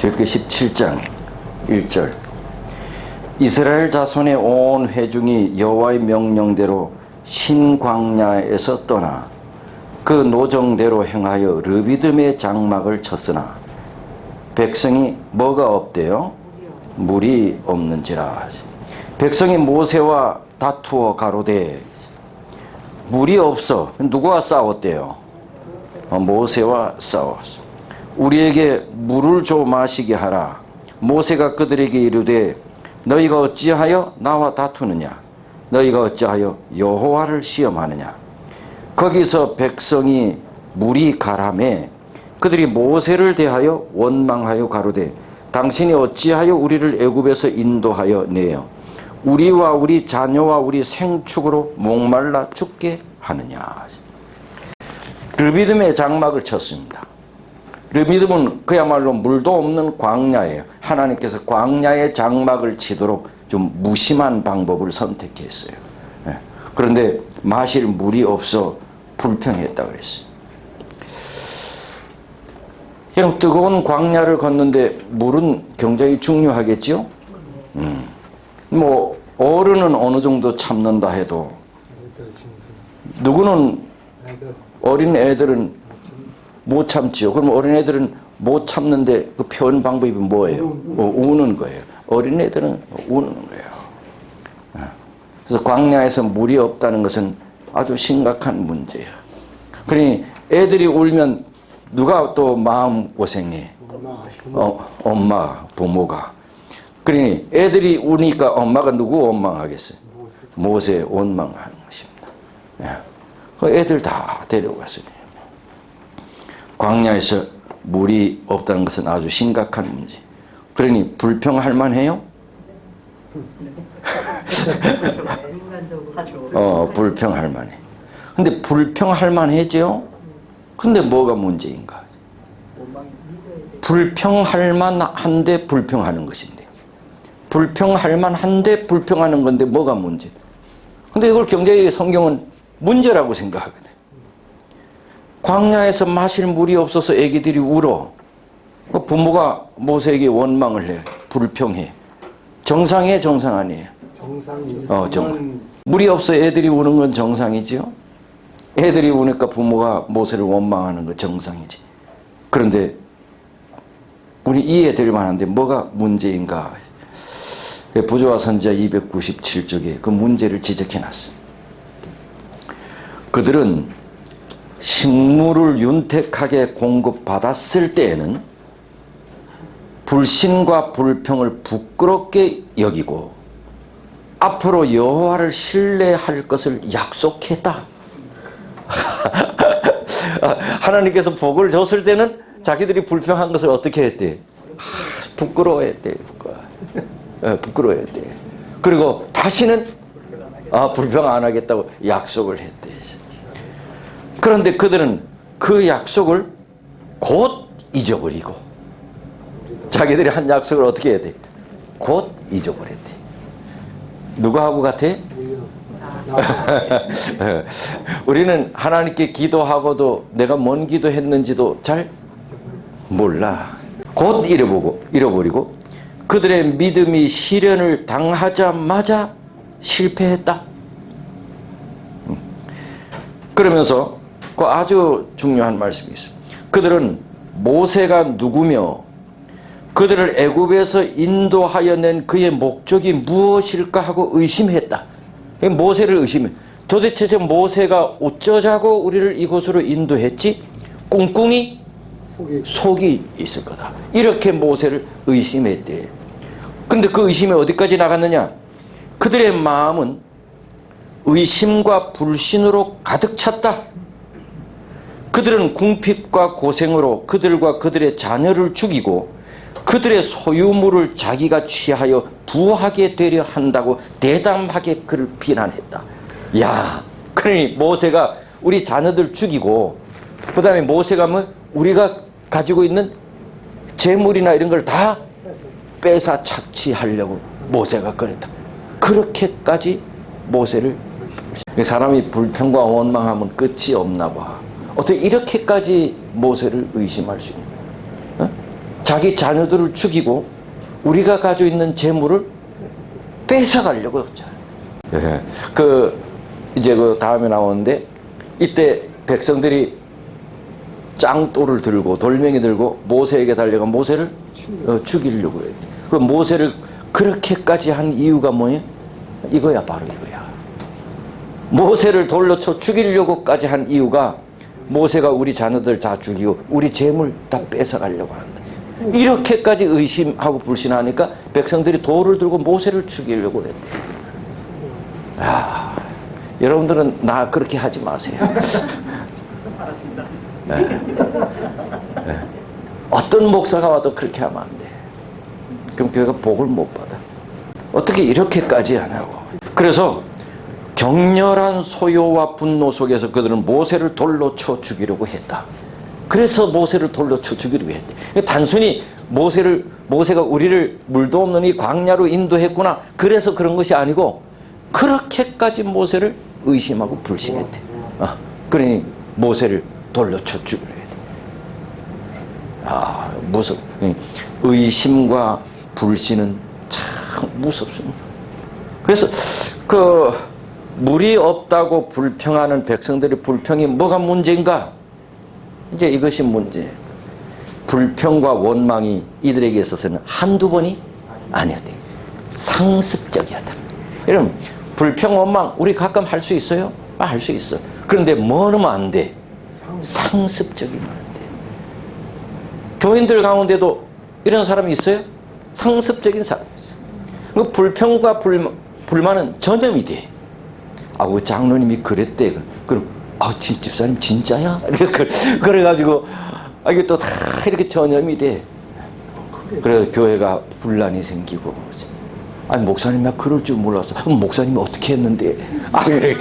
출애굽기 17장 1절 이스라엘 자손의 온 회중이 여호와의 명령대로 신광야에서 떠나 그 노정대로 행하여 르비딤의 장막을 쳤으나 백성이 뭐가 없대요? 물이 없는지라. 백성이 모세와 다투어 가로되 물이 없어. 누구와 싸웠대요? 모세와 싸웠어. 우리에게 물을 줘 마시게 하라. 모세가 그들에게 이르되 너희가 어찌하여 나와 다투느냐? 너희가 어찌하여 여호와를 시험하느냐? 거기서 백성이 물이 가라매 그들이 모세를 대하여 원망하여 가로되 당신이 어찌하여 우리를 애굽에서 인도하여 내어 우리와 우리 자녀와 우리 생축으로 목말라 죽게 하느냐? 르비딤의 장막을 쳤습니다. 르비딤은 그야말로 물도 없는 광야예요. 하나님께서 광야의 장막을 치도록 좀 무심한 방법을 선택했어요. 그런데 마실 물이 없어 불평했다고 그랬어요. 여러분, 뜨거운 광야를 걷는데 물은 굉장히 중요하겠죠? 뭐 어른은 어느 정도 참는다 해도 누구는 어린 애들은 못 참지요. 그럼 어린애들은 못 참는데 그 표현 방법이 뭐예요? 우는 거예요. 어린애들은 우는 거예요. 그래서 광야에서 물이 없다는 것은 아주 심각한 문제예요. 그러니 애들이 울면 누가 또 마음고생해? 엄마, 부모가. 그러니 애들이 우니까 엄마가 누구 원망하겠어요? 모세 원망하는 것입니다. 애들 다 데려갔어요. 광야에서 물이 없다는 것은 아주 심각한 문제. 그러니 불평할 만해요? 불평할 만해. 근데 불평할 만해죠? 근데 뭐가 문제인가? 불평할 만한데 불평하는 것인데. 불평할 만한데 불평하는 건데 뭐가 문제? 근데 이걸 굉장히 성경은 문제라고 생각하거든. 광야에서 마실 물이 없어서 애기들이 울어. 부모가 모세에게 원망을 해. 불평해. 정상이에요, 정상 아니에요? 정상. 물이 없어 애들이 우는 건 정상이지요? 애들이 우니까 부모가 모세를 원망하는 건 정상이지. 그런데 우리 이해될 만한데 뭐가 문제인가? 부조와 선지자 297쪽에 그 문제를 지적해놨어요. 그들은 식물을 윤택하게 공급받았을 때에는 불신과 불평을 부끄럽게 여기고 앞으로 여호와를 신뢰할 것을 약속했다. 하나님께서 복을 줬을 때는 자기들이 불평한 것을 어떻게 했대? 부끄러워했대. 부끄러워했대. 그리고 다시는 불평 안 하겠다고 약속을 했대. 그런데 그들은 그 약속을 곧 잊어버리고 자기들이 한 약속을 어떻게 해야 돼? 곧 잊어버렸대. 누구하고 같아? 우리는 하나님께 기도하고도 내가 뭔 기도했는지도 잘 몰라. 곧 잃어버리고 그들의 믿음이 시련을 당하자마자 실패했다. 그러면서 그 아주 중요한 말씀이 있어요. 그들은 모세가 누구며 그들을 애굽에서 인도하여 낸 그의 목적이 무엇일까 하고 의심했다. 모세를 의심해. 도대체 저 모세가 어쩌자고 우리를 이곳으로 인도했지? 꿍꿍이 속이 있을 거다. 이렇게 모세를 의심했대. 근데 그 의심이 어디까지 나갔느냐? 그들의 마음은 의심과 불신으로 가득 찼다. 그들은 궁핍과 고생으로 그들과 그들의 자녀를 죽이고 그들의 소유물을 자기가 취하여 부하게 되려 한다고 대담하게 그를 비난했다. 야, 그러니 모세가 우리 자녀들 죽이고 그 다음에 모세가 뭐 우리가 가지고 있는 재물이나 이런 걸 다 뺏어 착취하려고 모세가 그랬다. 그렇게까지 모세를. 사람이 불평과 원망하면 끝이 없나 봐. 어떻게 이렇게까지 모세를 의심할 수 있는? 자기 자녀들을 죽이고 우리가 가지고 있는 재물을 뺏어가려고 했잖아요. 예. 이제 다음에 나오는데 이때 백성들이 짱돌을 들고 돌멩이 들고 모세에게 달려가 모세를 죽이려고 했대. 그 모세를 그렇게까지 한 이유가 뭐예요? 이거야, 바로 이거야. 모세를 돌로 쳐 죽이려고까지 한 이유가 모세가 우리 자녀들 다 죽이고 우리 재물 다 뺏어가려고 한다. 이렇게까지 의심하고 불신하니까 백성들이 돌을 들고 모세를 죽이려고 했대. 야, 여러분들은 나 그렇게 하지 마세요. 네. 네. 어떤 목사가 와도 그렇게 하면 안 돼. 그럼 교회가 복을 못 받아. 어떻게 이렇게까지 하냐고. 그래서 격렬한 소요와 분노 속에서 그들은 모세를 돌로 쳐 죽이려고 했다. 그래서 모세를 돌로 쳐 죽이려고 했대. 단순히 모세가 우리를 물도 없는 이 광야로 인도했구나, 그래서 그런 것이 아니고 그렇게까지 모세를 의심하고 불신했대. 그러니 모세를 돌로 쳐 죽이려 했대. 의심과 불신은 참 무섭습니다. 그래서 물이 없다고 불평하는 백성들의 불평이 뭐가 문제인가? 이제 이것이 문제. 불평과 원망이 이들에게 있어서는 한두 번이 아니었대. 상습적이었다. 여러분, 불평, 원망 우리 가끔 할 수 있어요? 할 수 있어. 그런데 뭐 하면 안 돼? 상습적이면 안 돼. 교인들 가운데도 이런 사람이 있어요? 상습적인 사람이 있어요. 그 불평과 불만은 전염이 돼. 그 장로님이 그랬대. 그럼 집사님 진짜야? 그래가지고 이게 또 다 이렇게 전염이 돼. 그래서 교회가 분란이 생기고. 목사님 나 그럴 줄 몰랐어. 목사님이 어떻게 했는데? 그래.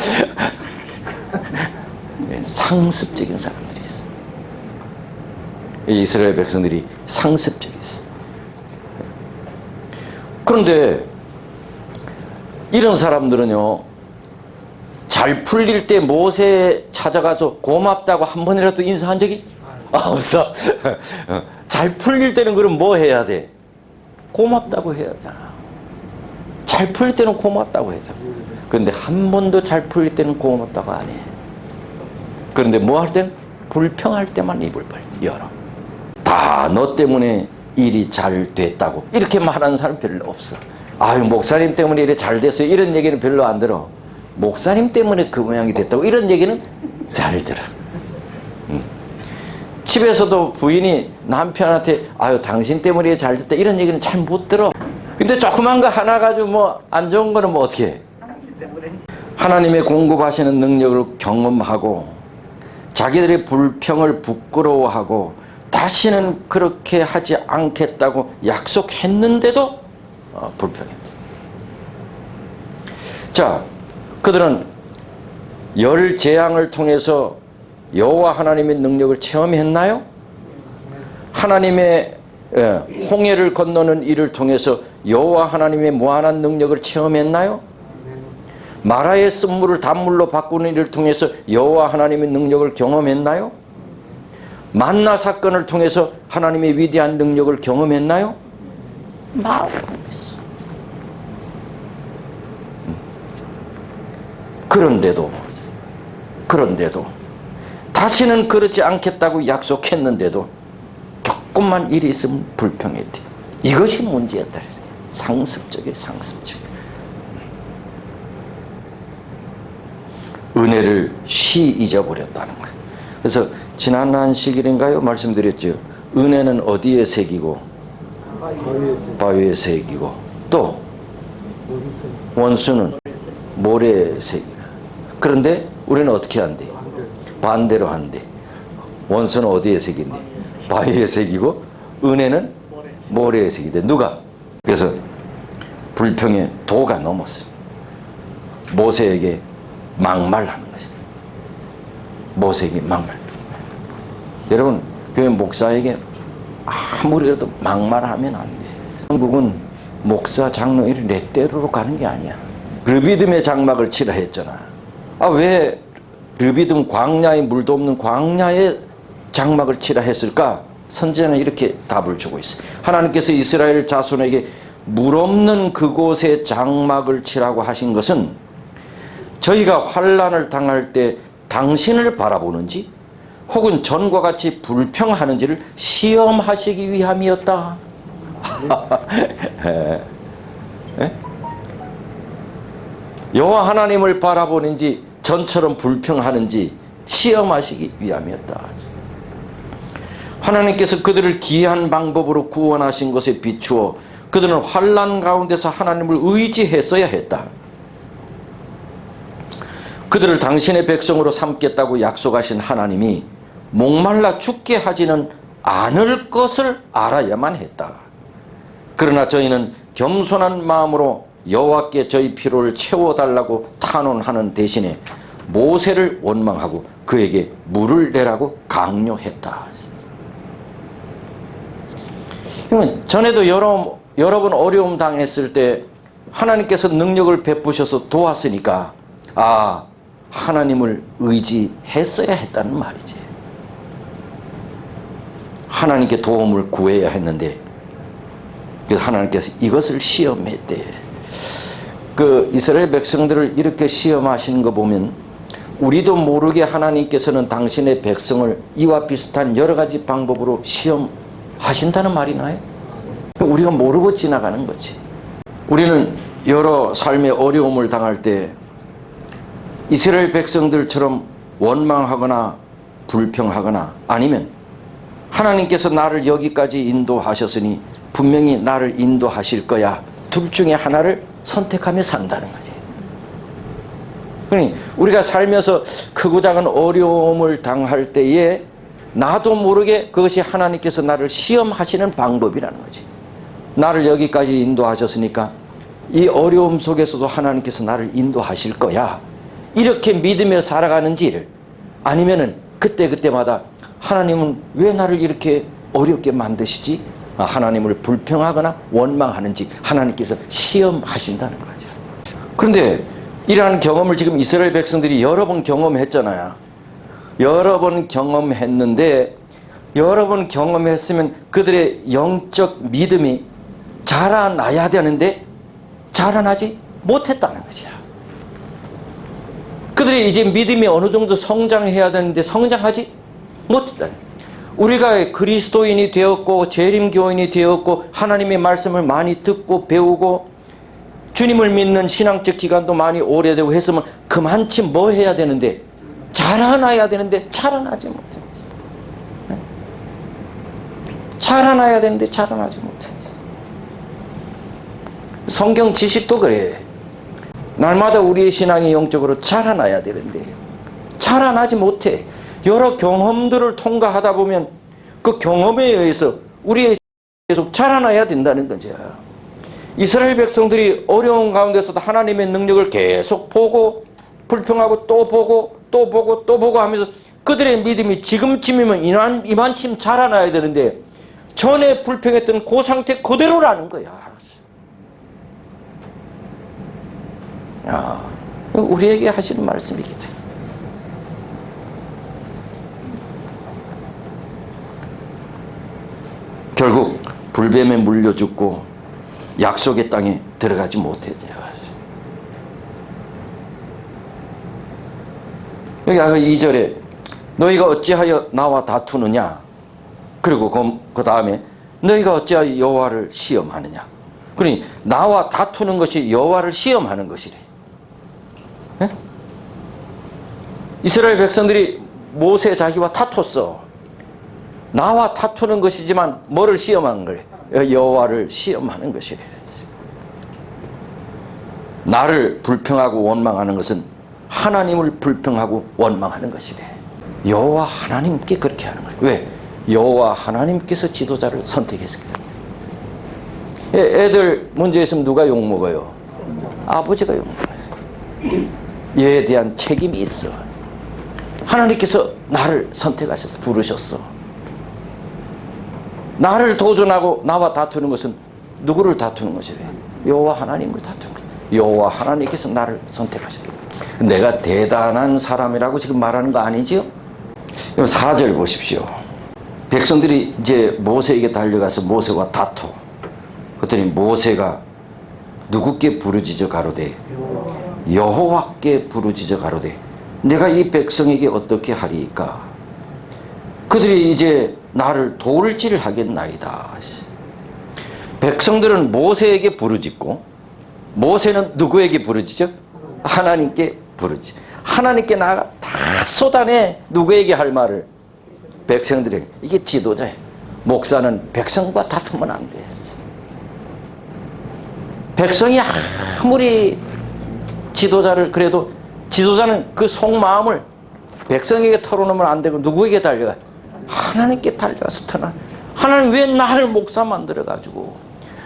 상습적인 사람들이 있어. 이스라엘 백성들이 상습적이었어. 그런데 이런 사람들은요, 잘 풀릴 때 모세 찾아가서 고맙다고 한 번이라도 인사한 적이 없어. 잘 풀릴 때는 그럼 뭐 해야 돼? 고맙다고 해야 돼. 잘 풀릴 때는 고맙다고 해야 돼. 그런데 한 번도 잘 풀릴 때는 고맙다고 안 해. 그런데 뭐 할 때는 불평할 때만 입을 열어. 다 너 때문에 일이 잘 됐다고 이렇게 말하는 사람 별로 없어. 목사님 때문에 일이 잘 됐어요, 이런 얘기는 별로 안 들어. 목사님 때문에 그 모양이 됐다고 이런 얘기는 잘 들어. 집에서도 부인이 남편한테 당신 때문에 잘 됐다 이런 얘기는 잘 못 들어. 근데 조그만 거 하나 가지고 안 좋은 거는 어떻게 해? 하나님의 공급하시는 능력을 경험하고 자기들의 불평을 부끄러워하고 다시는 그렇게 하지 않겠다고 약속했는데도 불평했어. 자, 그들은 열 재앙을 통해서 여호와 하나님의 능력을 체험했나요? 하나님의 홍해를 건너는 일을 통해서 여호와 하나님의 무한한 능력을 체험했나요? 마라의 쓴물을 단물로 바꾸는 일을 통해서 여호와 하나님의 능력을 경험했나요? 만나 사건을 통해서 하나님의 위대한 능력을 경험했나요? 경험했어. 그런데도 다시는 그러지 않겠다고 약속했는데도 조금만 일이 있으면 불평했대. 이것이 문제였다. 상습적이에요, 상습적. 은혜를 쉬 잊어버렸다는 거예요. 그래서 지난 안식일인가요? 말씀드렸죠. 은혜는 어디에 새기고? 바위에 새기고, 또 원수는 모래에 새기라. 그런데 우리는 어떻게 한대? 반대로 한대. 원수는 어디에 새긴대? 바위에 새기고, 은혜는 모래에 새기대. 누가? 그래서 불평의 도가 넘었어요. 모세에게 막말하는 것이다. 모세에게 막말. 여러분, 교회 목사에게 아무리 그래도 막말하면 안 돼. 한국은 목사, 장로 이런 렛대로로 가는 게 아니야. 르비딤의 장막을 치라 했잖아. 왜 르비딤 광야에 물도 없는 광야에 장막을 치라 했을까? 선지자는 이렇게 답을 주고 있어요. 하나님께서 이스라엘 자손에게 물 없는 그곳에 장막을 치라고 하신 것은 저희가 환난을 당할 때 당신을 바라보는지 혹은 전과 같이 불평하는지를 시험하시기 위함이었다. 여호와 하나님을 바라보는지 전처럼 불평하는지 시험하시기 위함이었다. 하나님께서 그들을 기이한 방법으로 구원하신 것에 비추어 그들은 환난 가운데서 하나님을 의지했어야 했다. 그들을 당신의 백성으로 삼겠다고 약속하신 하나님이 목말라 죽게 하지는 않을 것을 알아야만 했다. 그러나 저희는 겸손한 마음으로 여호와께 저희 피로를 채워달라고 탄원하는 대신에 모세를 원망하고 그에게 물을 내라고 강요했다. 전에도 여러 번 어려움 당했을 때 하나님께서 능력을 베푸셔서 도왔으니까 하나님을 의지했어야 했다는 말이지. 하나님께 도움을 구해야 했는데 그래서 하나님께서 이것을 시험했대. 그 이스라엘 백성들을 이렇게 시험하시는 거 보면 우리도 모르게 하나님께서는 당신의 백성을 이와 비슷한 여러 가지 방법으로 시험하신다는 말이나요? 우리가 모르고 지나가는 거지. 우리는 여러 삶의 어려움을 당할 때 이스라엘 백성들처럼 원망하거나 불평하거나 아니면 하나님께서 나를 여기까지 인도하셨으니 분명히 나를 인도하실 거야. 둘 중에 하나를 선택하며 산다는 거지. 그러니 우리가 살면서 크고 작은 어려움을 당할 때에 나도 모르게 그것이 하나님께서 나를 시험하시는 방법이라는 거지. 나를 여기까지 인도하셨으니까 이 어려움 속에서도 하나님께서 나를 인도하실 거야. 이렇게 믿으며 살아가는지를 아니면은 그때마다 하나님은 왜 나를 이렇게 어렵게 만드시지? 하나님을 불평하거나 원망하는지 하나님께서 시험하신다는 거죠. 그런데 이러한 경험을 지금 이스라엘 백성들이 여러 번 경험했잖아요. 여러 번 경험했는데 여러 번 경험했으면 그들의 영적 믿음이 자라나야 되는데 자라나지 못했다는 것이야. 그들의 이제 믿음이 어느 정도 성장해야 되는데 성장하지 못했다는 거야. 우리가 그리스도인이 되었고 재림교인이 되었고 하나님의 말씀을 많이 듣고 배우고 주님을 믿는 신앙적 기간도 많이 오래되고 했으면 그만치 뭐 해야 되는데 자라나야 되는데 자라나지 못해. 자라나야 되는데 자라나지 못해. 성경 지식도 그래. 날마다 우리의 신앙이 영적으로 자라나야 되는데 자라나지 못해. 여러 경험들을 통과하다 보면 그 경험에 의해서 우리의 계속 자라나야 된다는 거죠. 이스라엘 백성들이 어려운 가운데서도 하나님의 능력을 계속 보고 불평하고 또 보고 또 보고 또 보고 하면서 그들의 믿음이 지금쯤이면 이만큼 자라나야 되는데 전에 불평했던 그 상태 그대로라는 거야. 우리에게 하시는 말씀이기도 해. 결국 불뱀에 물려 죽고 약속의 땅에 들어가지 못했대요. 여기 2절에 너희가 어찌하여 나와 다투느냐, 그리고 그 다음에 너희가 어찌하여 여호와를 시험하느냐. 그러니 나와 다투는 것이 여호와를 시험하는 것이래. 에? 이스라엘 백성들이 모세 자기와 다퉜어. 나와 다투는 것이지만 뭐를 시험하는 거래? 여호와를 시험하는 것이래. 나를 불평하고 원망하는 것은 하나님을 불평하고 원망하는 것이래. 여호와 하나님께 그렇게 하는 거예요. 왜? 여호와 하나님께서 지도자를 선택했을 거예요. 애들 문제 있으면 누가 욕먹어요? 아버지가 욕먹어요. 얘에 대한 책임이 있어. 하나님께서 나를 선택하셔서 부르셨어. 나를 도전하고 나와 다투는 것은 누구를 다투는 것이래? 여호와 하나님을 다투는 거예요. 여호와 하나님께서 나를 선택하셨기 때문에. 내가 대단한 사람이라고 지금 말하는 거 아니지요? 4절 보십시오. 백성들이 이제 모세에게 달려가서 모세와 다투. 그랬더니 모세가 누구께 부르짖어 가로되 여호와께 부르짖어 가로되 내가 이 백성에게 어떻게 하리이까? 그들이 이제 나를 도울질 하겠나이다. 백성들은 모세에게 부르짖고 모세는 누구에게 부르짖어? 하나님께 부르짖어. 하나님께 나가 다 쏟아내. 누구에게 할 말을? 백성들에게. 이게 지도자예요. 목사는 백성과 다투면 안 돼. 백성이 아무리 지도자를 그래도 지도자는 그 속마음을 백성에게 털어놓으면 안 되고 누구에게 달려가? 하나님께 달려가서 터나. 하나님 왜 나를 목사 만들어가지고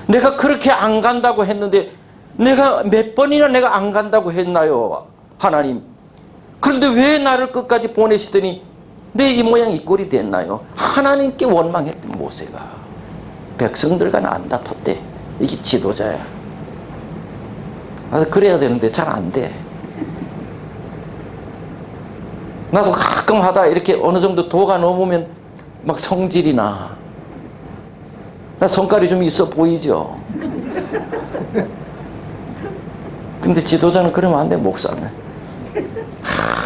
내가 그렇게 안 간다고 했는데 내가 몇 번이나 내가 안 간다고 했나요? 하나님. 그런데 왜 나를 끝까지 보내시더니 내 이 모양 이 꼴이 됐나요? 하나님께 원망했던 모세가 백성들과는 안 다퉜대. 이게 지도자야. 그래야 되는데 잘 안 돼. 나도 가끔 하다 이렇게 어느 정도 도가 넘으면 막 성질이 나. 나 성깔이 좀 있어 보이죠? 근데 지도자는 그러면 안 돼, 목사는.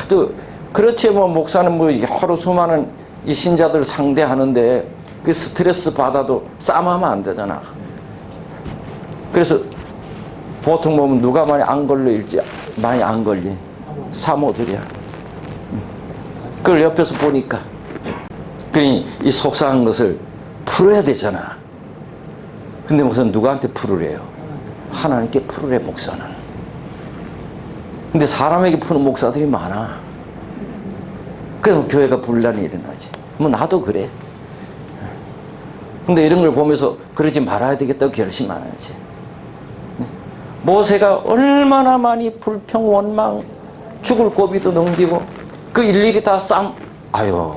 또 그렇지 뭐 목사는 뭐 하루 수많은 이 신자들 상대하는데 그 스트레스 받아도 싸움하면 안 되잖아. 그래서 보통 보면 누가 많이 안 걸릴지 많이 안 걸리. 사모들이야. 그걸 옆에서 보니까. 그러니 이 속상한 것을 풀어야 되잖아. 근데 목사는 누구한테 풀으래요? 하나님께 풀으래, 목사는. 근데 사람에게 푸는 목사들이 많아. 그럼 교회가 분란이 일어나지. 뭐 나도 그래. 근데 이런 걸 보면서 그러지 말아야 되겠다고 결심하지. 모세가 얼마나 많이 불평, 원망, 죽을 고비도 넘기고 그 일일이 다 아유.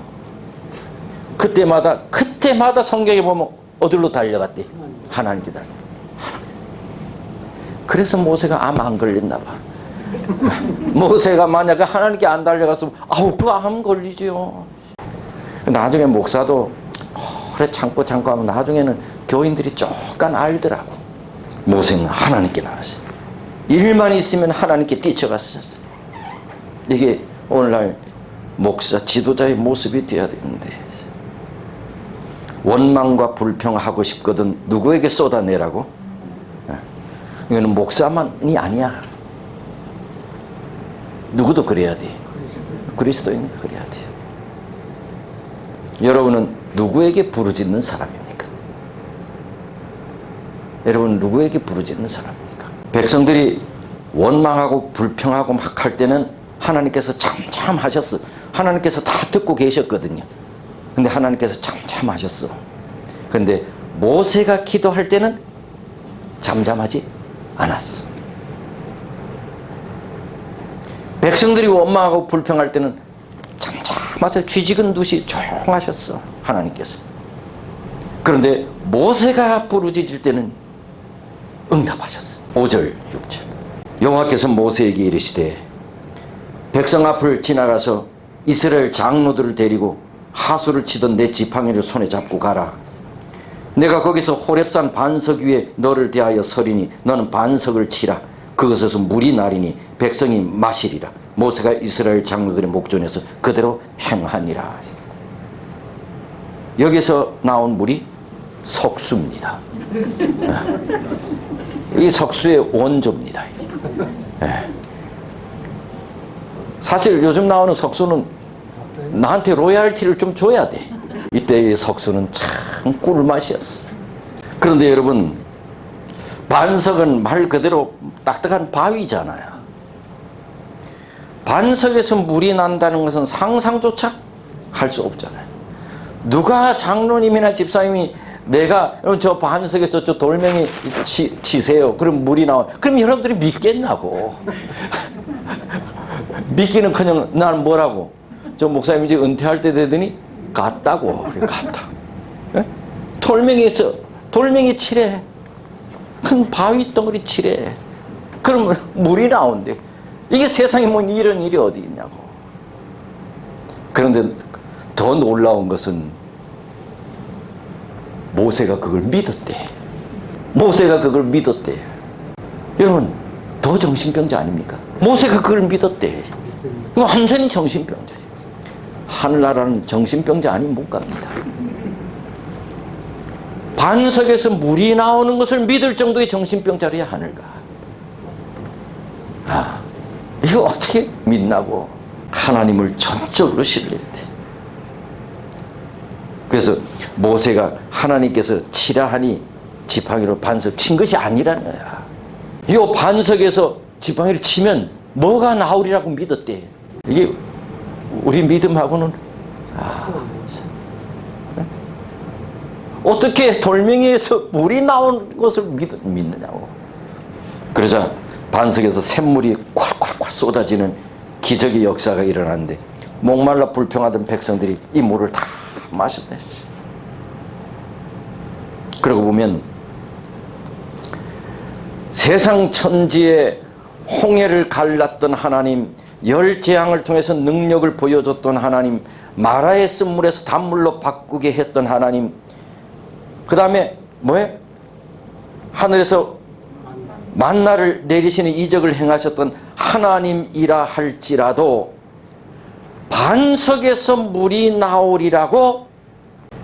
그때마다 성경에 보면 어디로 달려갔대? 하나님께 달려. 그래서 모세가 암 안 걸렸나 봐. 모세가 만약에 하나님께 안 달려갔으면 그 암 걸리죠. 나중에 목사도 오래 참고 하면 나중에는 교인들이 조금 알더라고. 모세는 하나님께 나왔어. 일만 있으면 하나님께 뛰쳐갔어. 이게 오늘날 목사, 지도자의 모습이 되어야 되는데 원망과 불평하고 싶거든 누구에게 쏟아내라고? 이거는 목사만이 아니야. 누구도 그래야 돼. 그리스도인도 그래야 돼. 여러분은 누구에게 부르짖는 사람입니까? 여러분 누구에게 부르짖는 사람입니까? 백성들이 원망하고 불평하고 막 할 때는 하나님께서 참참하셨어. 하나님께서 다 듣고 계셨거든요. 근데 하나님께서 참참하셨어. 그런데 모세가 기도할 때는 잠잠하지 않았어. 백성들이 원망하고 불평할 때는 잠잠하셔. 쥐지근 듯이 조용하셨어. 하나님께서. 그런데 모세가 부르짖을 때는 응답하셨어. 5절 6절 여호와께서 모세에게 이르시되 백성 앞을 지나가서 이스라엘 장로들을 데리고 하수를 치던 내 지팡이를 손에 잡고 가라. 내가 거기서 호렙산 반석 위에 너를 대하여 서리니 너는 반석을 치라. 그것에서 물이 나리니 백성이 마시리라. 모세가 이스라엘 장로들의 목전에서 그대로 행하니라. 여기서 나온 물이 석수입니다. 이 석수의 원조입니다. 사실 요즘 나오는 석수는 나한테 로얄티를 좀 줘야 돼. 이때의 석수는 참 꿀맛이었어. 그런데 여러분, 반석은 말 그대로 딱딱한 바위잖아요. 반석에서 물이 난다는 것은 상상조차 할 수 없잖아요. 누가 장로님이나 집사님이 내가 저 반석에서 저 돌멩이 치세요. 그럼 물이 나와. 그럼 여러분들이 믿겠냐고. 믿기는커녕 나는 뭐라고? 저 목사님 이제 은퇴할 때 되더니 갔다고. 그래, 갔다. 예? 돌멩이에서 돌멩이 치래. 큰 바위 덩어리 치래. 그러면 물이 나온대. 이게 세상에 뭐 이런 일이 어디 있냐고. 그런데 더 놀라운 것은 모세가 그걸 믿었대. 모세가 그걸 믿었대. 여러분, 더 정신병자 아닙니까? 모세가 그걸 믿었대. 이거 완전히 정신병자지. 하늘나라는 정신병자 아니면 못 갑니다. 반석에서 물이 나오는 것을 믿을 정도의 정신병자라야 하늘가. 아, 이거 어떻게 믿나고. 하나님을 전적으로 신뢰해야 돼. 그래서 모세가 하나님께서 치라 하니 지팡이로 반석 친 것이 아니라는 거야. 이 반석에서 지팡이를 치면 뭐가 나오리라고 믿었대. 이게 우리 믿음하고는 어떻게 돌멩이에서 물이 나온 것을 믿느냐고. 그러자 반석에서 샘물이 콸콸콸 쏟아지는 기적의 역사가 일어났는데 목말라 불평하던 백성들이 이 물을 다 마셨대. 그러고 보면 세상 천지에 홍해를 갈랐던 하나님, 열 재앙을 통해서 능력을 보여줬던 하나님, 마라의 쓴물에서 단물로 바꾸게 했던 하나님, 그 다음에 뭐예요? 하늘에서 만나를 내리시는 이적을 행하셨던 하나님이라 할지라도 반석에서 물이 나오리라고,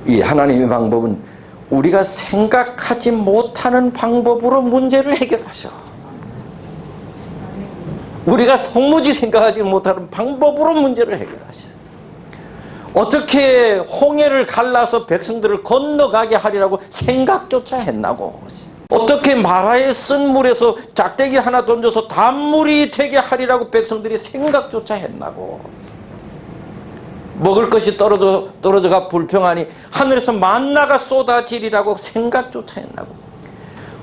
이 하나님의 방법은 우리가 생각하지 못하는 방법으로 문제를 해결하셔. 우리가 도무지 생각하지 못하는 방법으로 문제를 해결하셔. 어떻게 홍해를 갈라서 백성들을 건너가게 하리라고 생각조차 했나고. 어떻게 마라에 쓴 물에서 짝대기 하나 던져서 단물이 되게 하리라고 백성들이 생각조차 했나고. 먹을 것이 떨어져가 불평하니 하늘에서 만나가 쏟아지리라고 생각조차 했나고.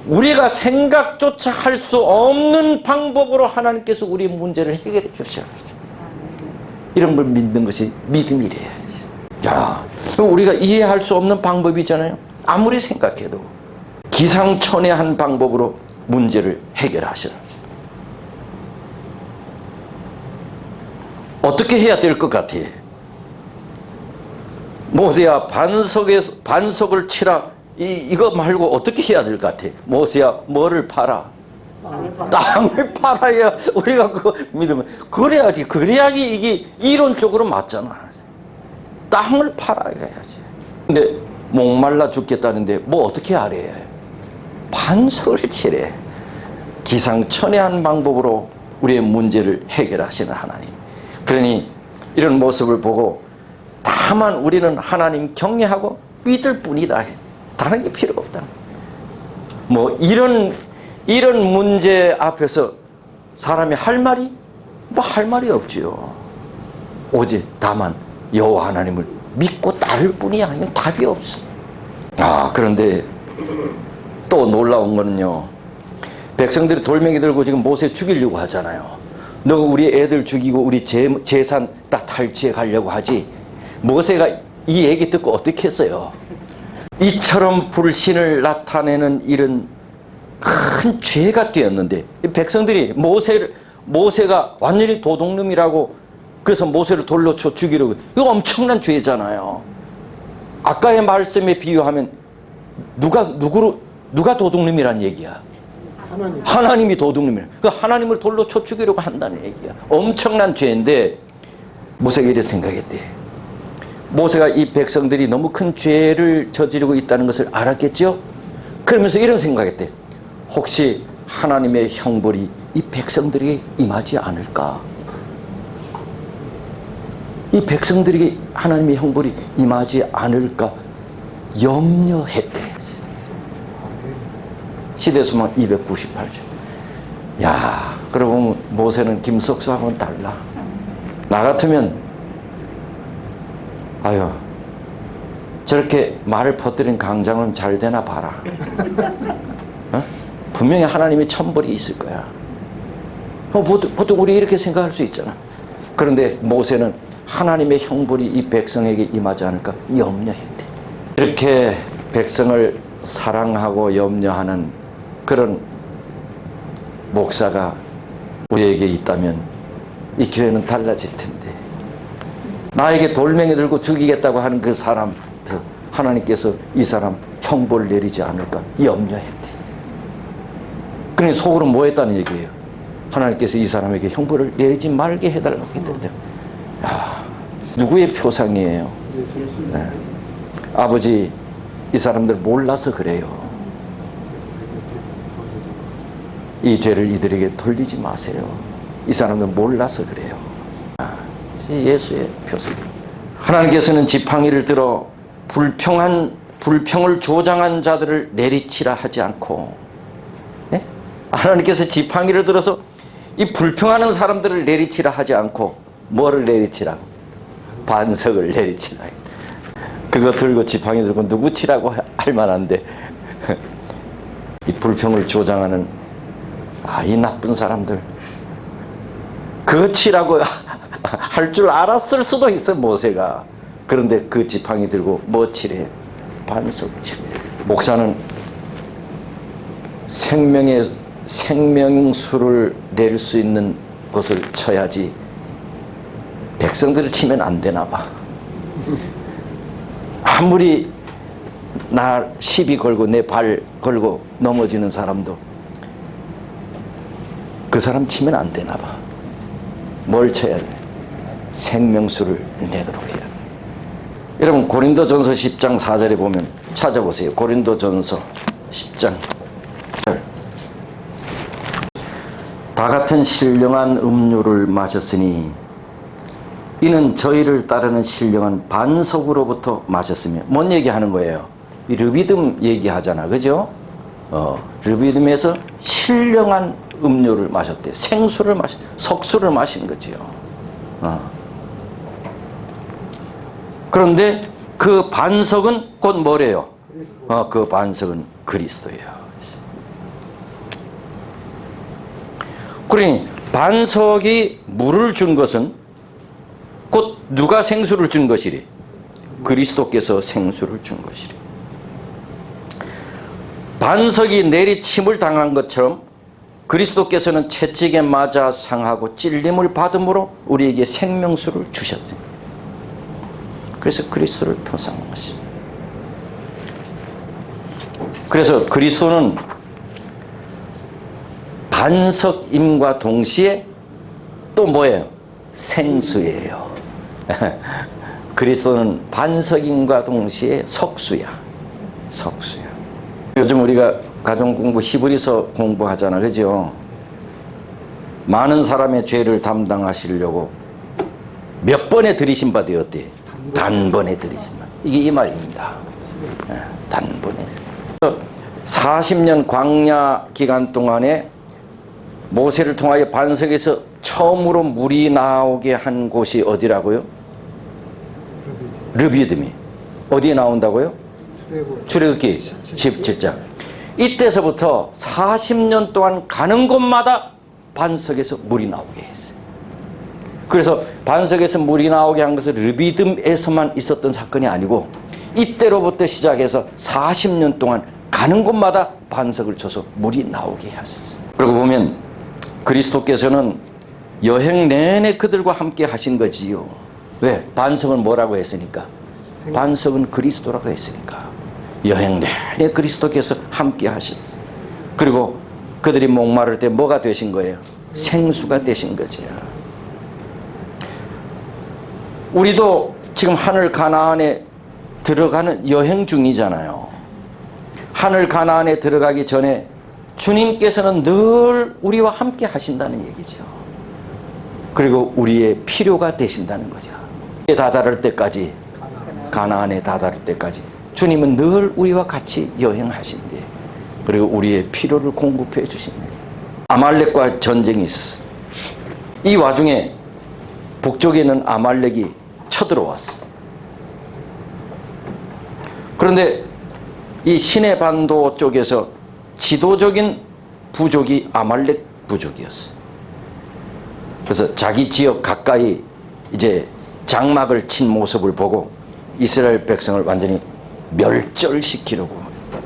우리가 생각조차 할 수 없는 방법으로 하나님께서 우리의 문제를 해결해 주셔야죠. 이런 걸 믿는 것이 믿음이래요. 야, 우리가 이해할 수 없는 방법이잖아요. 아무리 생각해도 기상천외한 방법으로 문제를 해결하셔야죠. 어떻게 해야 될 것 같아? 모세야, 반석을 치라. 이거 말고 어떻게 해야 될 것 같아? 모세야, 뭐를 팔아? 땅을 팔아야 우리가 그거 믿으면, 그래야지 이게 이론적으로 맞잖아. 땅을 팔아 이래야지. 근데 목말라 죽겠다는데 뭐 어떻게 하래? 반석을 치래. 기상천외한 방법으로 우리의 문제를 해결하시는 하나님. 그러니 이런 모습을 보고 다만 우리는 하나님 경외하고 믿을 뿐이다. 다른 게 필요 없다. 뭐 이런 문제 앞에서 사람이 할 말이 할 말이 없지요. 오직 다만 여호와 하나님을 믿고 따를 뿐이야. 이건 답이 없어. 그런데 또 놀라운 거는요, 백성들이 돌멩이 들고 지금 모세 죽이려고 하잖아요. 너 우리 애들 죽이고 우리 재산 다 탈취해 가려고 하지. 모세가 이 얘기 듣고 어떻게 했어요? 이처럼 불신을 나타내는 일은 큰 죄가 되었는데, 백성들이 모세가 완전히 도둑놈이라고, 그래서 모세를 돌로 쳐 죽이려고. 이거 엄청난 죄잖아요. 아까의 말씀에 비유하면 누가 도둑놈이란 얘기야? 하나님이 도둑놈이야. 그 하나님을 돌로 쳐 죽이려고 한다는 얘기야. 엄청난 죄인데 모세가 이렇게 생각했대. 모세가 이 백성들이 너무 큰 죄를 저지르고 있다는 것을 알았겠죠? 그러면서 이런 생각했대. 혹시 하나님의 형벌이 이 백성들에게 임하지 않을까? 이 백성들에게 하나님의 형벌이 임하지 않을까 염려했대. 시대수만 298조. 야, 그러고 모세는 김석수하고는 달라. 나 같으면 저렇게 말을 퍼뜨린 강장은 잘 되나 봐라. 분명히 하나님의 천벌이 있을 거야. 보통 우리 이렇게 생각할 수 있잖아. 그런데 모세는 하나님의 형벌이 이 백성에게 임하지 않을까 염려했대. 이렇게 백성을 사랑하고 염려하는 그런 목사가 우리에게 있다면 이 교회는 달라질 텐데, 나에게 돌멩이 들고 죽이겠다고 하는 그 사람, 하나님께서 이 사람 형벌을 내리지 않을까 염려했대. 그러니 속으로 뭐 했다는 얘기예요? 하나님께서 이 사람에게 형벌을 내리지 말게 해달라고 했거든요. 누구의 표상이에요? 네. 아버지, 이 사람들 몰라서 그래요. 이 죄를 이들에게 돌리지 마세요. 이 사람들 몰라서 그래요. 예수의 표상입니다. 하나님께서는 지팡이를 들어 불평을 조장한 자들을 내리치라 하지 않고, 네? 하나님께서 지팡이를 들어서 이 불평하는 사람들을 내리치라 하지 않고 뭐를 내리치라? 반석을 내리치라. 그거 들고 지팡이 들고 누구 치라고 할 만한데 이 불평을 조장하는 이 나쁜 사람들 그거 치라고 할 줄 알았을 수도 있어요, 모세가. 그런데 그 지팡이 들고 뭐 치래? 반석 치래. 목사는 생명수를 낼 수 있는 것을 쳐야지 백성들을 치면 안 되나 봐. 아무리 나 시비 걸고 내 발 걸고 넘어지는 사람도 그 사람 치면 안 되나 봐. 뭘 쳐야 돼? 생명수를 내도록 해야 돼. 여러분, 고린도전서 10장 4절에 보면 찾아보세요. 고린도전서 10장. 다 같은 신령한 음료를 마셨으니 이는 저희를 따르는 신령한 반석으로부터 마셨으며. 뭔 얘기하는 거예요? 이 르비딤 얘기하잖아, 그죠? 르비딤에서 신령한 음료를 마셨대. 생수를 석수를 마신 거지요. 그런데 그 반석은 곧 뭐래요? 그 반석은 그리스도예요. 그러니 반석이 물을 준 것은 곧 누가 생수를 준 것이래? 그리스도께서 생수를 준 것이래. 반석이 내리침을 당한 것처럼 그리스도께서는 채찍에 맞아 상하고 찔림을 받음으로 우리에게 생명수를 주셨습니다. 그래서 그리스도를 표상한 것입니다. 그래서 그리스도는 반석임과 동시에 또 뭐예요? 생수예요. 그리스도는 반석임과 동시에 석수야. 요즘 우리가 가정공부 히브리서 공부하잖아, 그죠? 많은 사람의 죄를 담당하시려고 몇 번의 들이심 바 되었대? 단번에 들이심 바. 이게 이 말입니다. 단번에. 40년 광야 기간 동안에 모세를 통하여 반석에서 처음으로 물이 나오게 한 곳이 어디라고요? 르비딤이. 어디에 나온다고요? 출애굽기 17장. 이때서부터 40년 동안 가는 곳마다 반석에서 물이 나오게 했어요. 그래서 반석에서 물이 나오게 한 것은 르비딤에서만 있었던 사건이 아니고 이때로부터 시작해서 40년 동안 가는 곳마다 반석을 쳐서 물이 나오게 했어요. 그리고 보면 그리스도께서는 여행 내내 그들과 함께 하신 거지요. 왜? 반석은 뭐라고 했으니까? 반석은 그리스도라고 했으니까. 여행 내내 그리스도께서 함께 하셨어요. 그리고 그들이 목마를 때 뭐가 되신 거예요? 생수가 되신 거죠. 우리도 지금 하늘 가나안에 들어가는 여행 중이잖아요. 하늘 가나안에 들어가기 전에 주님께서는 늘 우리와 함께 하신다는 얘기죠. 그리고 우리의 필요가 되신다는 거죠. 다다를 때까지, 가나안에 다다를 때까지 주님은 늘 우리와 같이 여행하신대. 그리고 우리의 필요를 공급해 주신대. 아말렉과 전쟁이 있어. 이 와중에 북쪽에 있는 아말렉이 쳐들어왔어. 그런데 이 시내 반도 쪽에서 지도적인 부족이 아말렉 부족이었어요. 그래서 자기 지역 가까이 이제 장막을 친 모습을 보고 이스라엘 백성을 완전히 멸절시키려고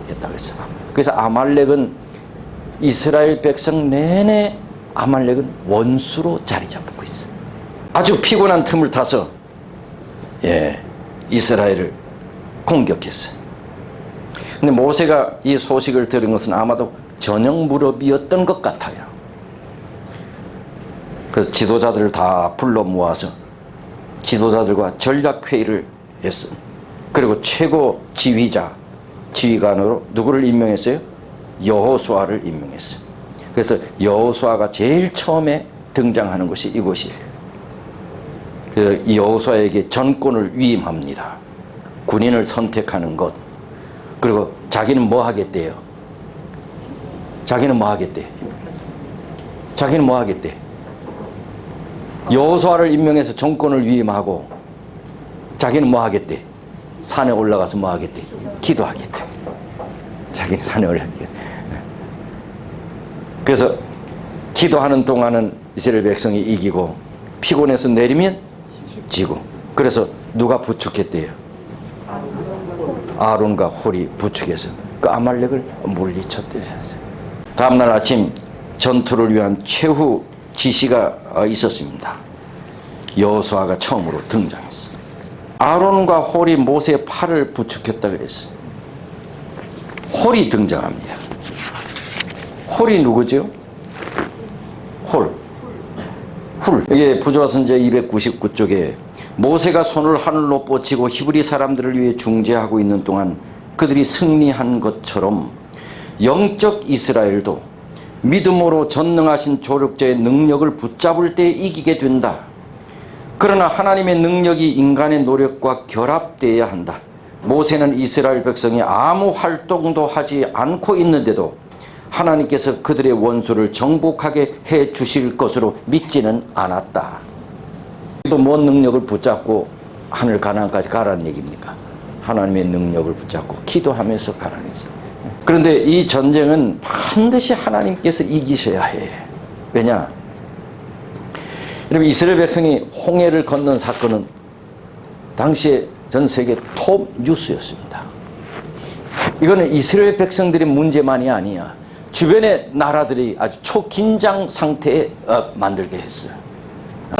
했다고 했어요. 그래서 아말렉은 이스라엘 백성 내내 아말렉은 원수로 자리 잡고 있어요. 아주 피곤한 틈을 타서 이스라엘을 공격했어요. 근데 모세가 이 소식을 들은 것은 아마도 저녁 무렵이었던 것 같아요. 그래서 지도자들을 다 불러 모아서 지도자들과 전략회의를 했어요. 그리고 최고 지휘관으로 누구를 임명했어요? 여호수아를 임명했어요. 그래서 여호수아가 제일 처음에 등장하는 것이 이곳이에요. 그래서 이 여호수아에게 전권을 위임합니다. 군인을 선택하는 것. 그리고 자기는 뭐 하겠대요? 자기는 뭐 하겠대? 자기는 뭐 하겠대? 여호수아를 임명해서 정권을 위임하고 자기는 뭐 하겠대? 산에 올라가서 뭐 하겠대? 기도하겠대. 자기는 산에 올라가겠대. 그래서 기도하는 동안은 이스라엘 백성이 이기고 피곤해서 내리면 지고. 그래서 누가 부축했대요? 아론과 홀이 부축해서 그 아말렉을 물리쳤대요. 다음날 아침 전투를 위한 최후 지시가 있었습니다. 여호수아가 처음으로 등장했어요. 아론과 홀이 모세의 팔을 부축했다 그랬어요. 홀이 등장합니다. 홀이 누구죠? 홀. 이게 부조화선제 299쪽에 모세가 손을 하늘로 뻗치고 히브리 사람들을 위해 중재하고 있는 동안 그들이 승리한 것처럼 영적 이스라엘도 믿음으로 전능하신 조력자의 능력을 붙잡을 때 이기게 된다. 그러나 하나님의 능력이 인간의 노력과 결합되어야 한다. 모세는 이스라엘 백성이 아무 활동도 하지 않고 있는데도 하나님께서 그들의 원수를 정복하게 해 주실 것으로 믿지는 않았다. 또 뭔 능력을 붙잡고 하늘 가나안까지 가라는 얘기입니까? 하나님의 능력을 붙잡고 기도하면서 가라는 얘기죠. 그런데 이 전쟁은 반드시 하나님께서 이기셔야 해. 왜냐? 여러분, 이스라엘 백성이 홍해를 건넌 사건은 당시에 전 세계 톱 뉴스였습니다. 이거는 이스라엘 백성들의 문제만이 아니야. 주변의 나라들이 아주 초긴장 상태에 만들게 했어요.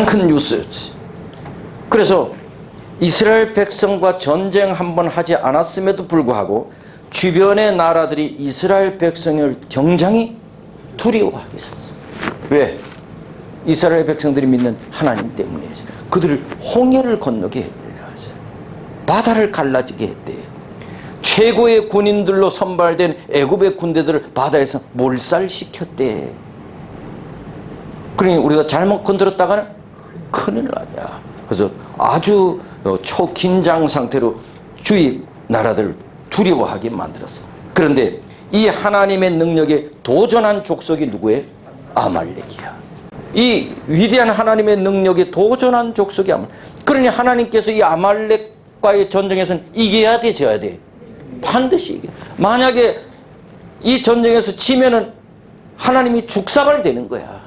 큰 뉴스였지. 그래서 이스라엘 백성과 전쟁 한번 하지 않았음에도 불구하고 주변의 나라들이 이스라엘 백성을 굉장히 두려워하겠어. 왜? 이스라엘 백성들이 믿는 하나님 때문이죠. 그들을 홍해를 건너게 했대요. 바다를 갈라지게 했대요. 최고의 군인들로 선발된 애굽의 군대들을 바다에서 몰살시켰대. 그러니 우리가 잘못 건드렸다가는 큰일 나냐. 그래서 아주 초긴장 상태로 주위 나라들을 두려워하게 만들었어. 그런데 이 하나님의 능력에 도전한 족속이 누구예요? 아말렉이야. 이 위대한 하나님의 능력에 도전한 족속이 아말렉. 그러니 하나님께서 이 아말렉과의 전쟁에서는 이겨야 돼, 져야 돼? 반드시 이겨. 만약에 이 전쟁에서 지면은 하나님이 죽사발되는 거야.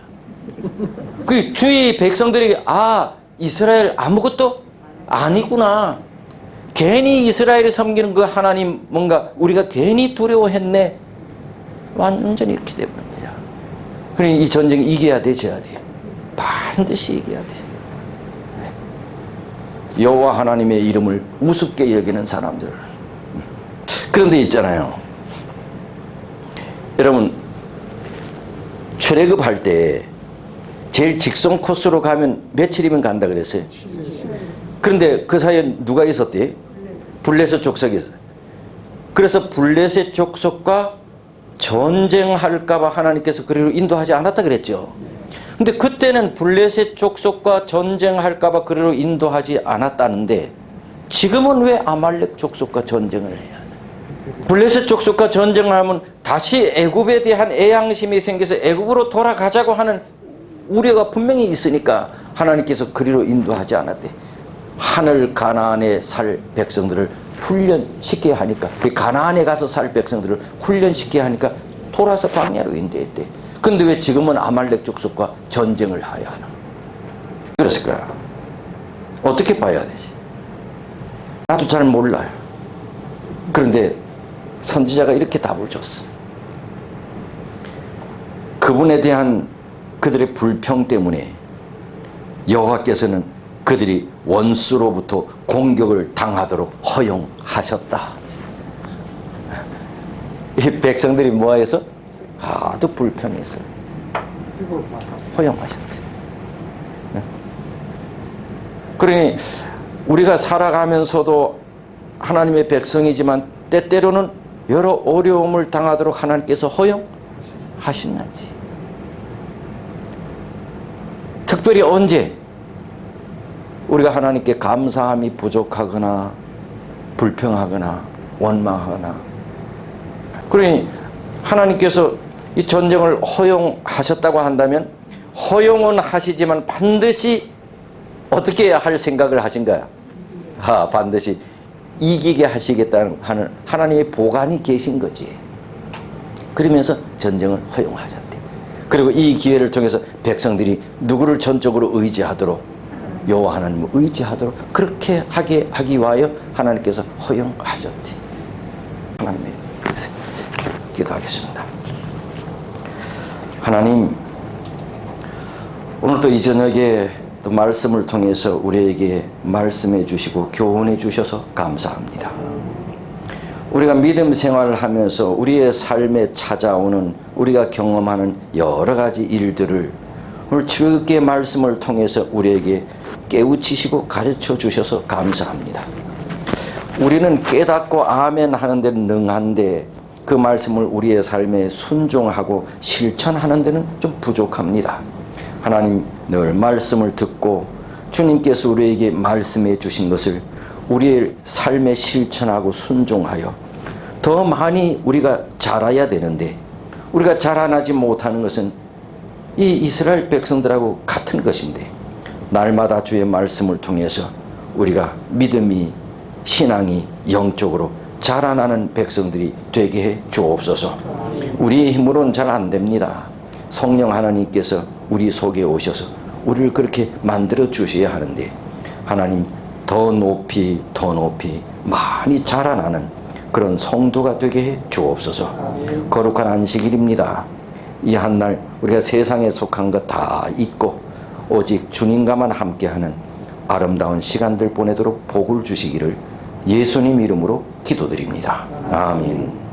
그 주위 백성들이 이스라엘 아무것도 아니구나. 괜히 이스라엘이 섬기는 그 하나님 뭔가 우리가 괜히 두려워했네. 완전히 이렇게 돼버립니다. 그러니 이 전쟁 이겨야 돼, 져야 돼? 반드시 이겨야 돼. 여호와 하나님의 이름을 우습게 여기는 사람들. 그런데 있잖아요. 여러분, 출애굽할 때 제일 직선 코스로 가면 며칠이면 간다 그랬어요. 그런데 그 사이에 누가 있었대? 블레셋 족속이 있어요. 그래서 블레셋 족속과 전쟁할까봐 하나님께서 그리로 인도하지 않았다 그랬죠. 근데 그때는 블레셋 족속과 전쟁할까봐 그리로 인도하지 않았다는데 지금은 왜 아말렉 족속과 전쟁을 해야 돼? 블레셋 족속과 전쟁을 하면 다시 애굽에 대한 애양심이 생겨서 애굽으로 돌아가자고 하는 우려가 분명히 있으니까 하나님께서 그리로 인도하지 않았대. 하늘 가나안에 살 백성들을 훈련시켜야 하니까, 가나안에 가서 살 백성들을 훈련시켜야 하니까 돌아서 광야로 인도했대. 근데 왜 지금은 아말렉 족속과 전쟁을 해야 하나? 그랬을까요? 어떻게 봐야 되지? 나도 잘 몰라요. 그런데 선지자가 이렇게 답을 줬어. 그분에 대한 그들의 불평 때문에 여호와께서는 그들이 원수로부터 공격을 당하도록 허용하셨다. 이 백성들이 뭐해서? 하도 불평해서 허용하셨대. 그러니 우리가 살아가면서도 하나님의 백성이지만 때때로는 여러 어려움을 당하도록 하나님께서 허용하시는지. 특별히 언제 우리가 하나님께 감사함이 부족하거나 불평하거나 원망하거나, 그러니 하나님께서 이 전쟁을 허용하셨다고 한다면 허용은 하시지만 반드시 어떻게 해야 할 생각을 하신 거야? 반드시 이기게 하시겠다는 하는 하나님의 보관이 계신 거지. 그러면서 전쟁을 허용하셨대. 그리고 이 기회를 통해서 백성들이 누구를 전적으로 의지하도록, 여호와 하나님을 의지하도록 그렇게 하기 위하여 하나님께서 허용하셨대. 하나님의 기도하겠습니다. 하나님, 오늘도 이 저녁에 또 말씀을 통해서 우리에게 말씀해 주시고 교훈해 주셔서 감사합니다. 우리가 믿음 생활을 하면서 우리의 삶에 찾아오는, 우리가 경험하는 여러 가지 일들을 오늘 주의 말씀을 통해서 우리에게 깨우치시고 가르쳐 주셔서 감사합니다. 우리는 깨닫고 아멘 하는 데는 능한데 그 말씀을 우리의 삶에 순종하고 실천하는 데는 좀 부족합니다. 하나님, 늘 말씀을 듣고 주님께서 우리에게 말씀해 주신 것을 우리의 삶에 실천하고 순종하여 더 많이 우리가 자라야 되는데, 우리가 자라나지 못하는 것은 이 이스라엘 백성들하고 같은 것인데, 날마다 주의 말씀을 통해서 우리가 믿음이, 신앙이 영적으로 자라나는 백성들이 되게 해 주옵소서. 우리의 힘으로는 잘 안 됩니다. 성령 하나님께서 우리 속에 오셔서 우리를 그렇게 만들어 주셔야 하는데, 하나님, 더 높이 많이 자라나는 그런 성도가 되게 해 주옵소서. 거룩한 안식일입니다. 이 한날 우리가 세상에 속한 것 다 잊고 오직 주님과만 함께하는 아름다운 시간들 보내도록 복을 주시기를 예수님 이름으로 기도드립니다. 아멘.